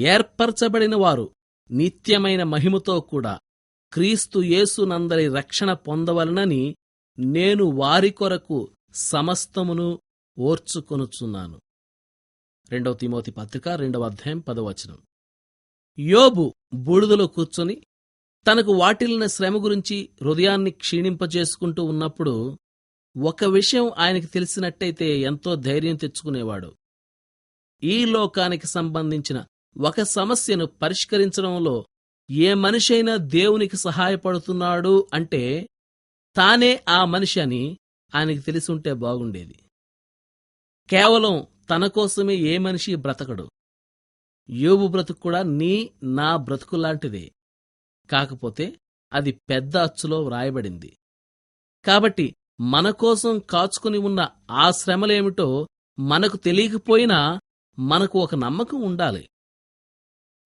ఏర్పరచబడిన వారు నిత్యమైన మహిమతో కూడా క్రీస్తు యేసునందరి రక్షణ పొందవలనని నేను వారి కొరకు సమస్తమును ఓర్చుకొనుచున్నాను. 2 తిమోతి పత్రిక 2వ అధ్యాయం 10వ వచనం. యోబు బూడిదలో కూర్చొని తనకు వాటిల్లిన శ్రమ గురించి హృదయాన్ని క్షీణింపజేసుకుంటూ ఉన్నప్పుడు ఒక విషయం ఆయనకి తెలిసినట్టయితే ఎంతో ధైర్యం తెచ్చుకునేవాడు. ఈ లోకానికి సంబంధించిన ఒక సమస్యను పరిష్కరించడంలో ఏ మనిషైనా దేవునికి సహాయపడుతున్నాడు అంటే తానే ఆ మనిషి అని ఆయనకి తెలిసుంటే బాగుండేది. కేవలం తన కోసమే ఏ మనిషి బ్రతకడు. యోబు బ్రతుకు కూడా నా బ్రతుకులాంటిదే. కాకపోతే అది పెద్ద అచ్చులో వ్రాయబడింది. కాబట్టి మన కోసం కాచుకుని ఉన్న ఆ శ్రమలేమిటో మనకు తెలియకపోయినా మనకు ఒక నమ్మకం ఉండాలి.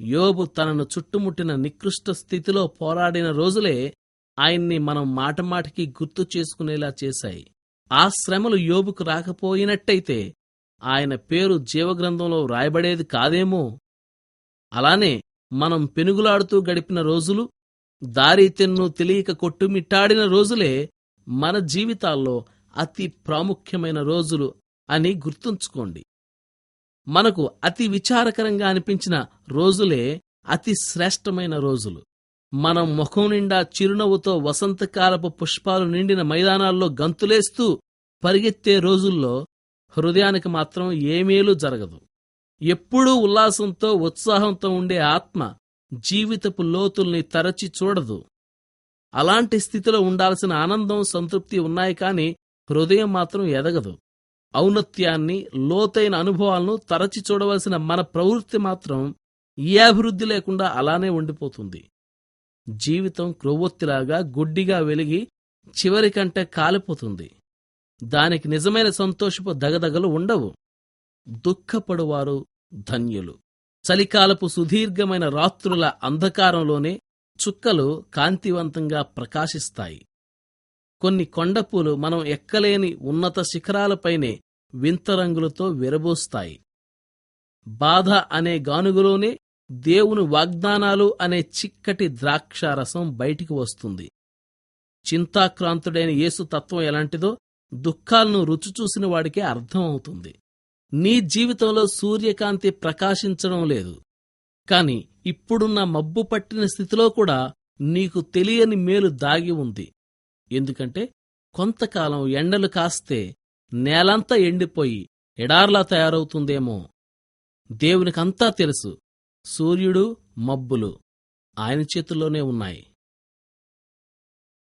యోబు తనను చుట్టుముట్టిన నికృష్ట స్థితిలో పోరాడిన రోజులే ఆయన్ని మనం మాటమాటికి గుర్తు చేసుకునేలా చేశాయి. ఆ శ్రమలు యోబుకు రాకపోయినట్టయితే ఆయన పేరు జీవగ్రంథంలో వ్రాయబడేది కాదేమో. అలానే మనం పెనుగులాడుతూ గడిపిన రోజులు, దారి తెన్ను తెలియక కొట్టుమిట్టాడిన రోజులే మన జీవితాల్లో అతి ప్రాముఖ్యమైన రోజులు అని గుర్తుంచుకోండి. మనకు అతి విచారకరంగా అనిపించిన రోజులే అతి శ్రేష్టమైన రోజులు. మనం ముఖం నిండా చిరునవ్వుతో వసంతకాలపు పుష్పాలు నిండిన మైదానాల్లో గంతులేస్తూ పరిగెత్తే రోజుల్లో హృదయానికి మాత్రం ఏమేలూ జరగదు. ఎప్పుడూ ఉల్లాసంతో ఉత్సాహంతో ఉండే ఆత్మ జీవితపు లోతుల్ని తరచి చూడదు. అలాంటి స్థితిలో ఉండాల్సిన ఆనందం, సంతృప్తి ఉన్నాయి కాని హృదయం మాత్రం ఎదగదు. ఔన్నత్యాన్ని, లోతైన అనుభవాలను తరచి చూడవలసిన మన ప్రవృత్తి మాత్రం ఏ అభివృద్ధి లేకుండా అలానే ఉండిపోతుంది. జీవితం క్రొవ్వొత్తిలాగా గుడ్డిగా వెలిగి చివరికంటే కాలిపోతుంది. దానికి నిజమైన సంతోషపు దగదగలు ఉండవు. దుఃఖపడువారు ధన్యులు. చలికాలపు సుదీర్ఘమైన రాత్రుల అంధకారంలోనే చుక్కలు కాంతివంతంగా ప్రకాశిస్తాయి. కొన్ని కొండపూలు మనం ఎక్కలేని ఉన్నత శిఖరాలపైనే వింత రంగులతో విరబూస్తాయి. బాధ అనే గానుగులోనే దేవుని వాగ్దానాలు అనే చిక్కటి ద్రాక్షారసం బయటికి వస్తుంది. చింతాక్రాంతుడైన యేసు తత్వం ఎలాంటిదో దుఃఖాలను రుచిచూసిన వాడికే అర్థం అవుతుంది. నీ జీవితంలో సూర్యకాంతి ప్రకాశించడం లేదు, కాని ఇప్పుడున్న మబ్బు పట్టిన స్థితిలో కూడా నీకు తెలియని మేలు దాగి ఉంది. ఎందుకంటే కొంతకాలం ఎండలు కాస్తే నేలంతా ఎండిపోయి ఎడార్లా తయారవుతుందేమో. దేవునికంతా తెలుసు. సూర్యుడు, మబ్బులు ఆయన చేతుల్లోనే ఉన్నాయి.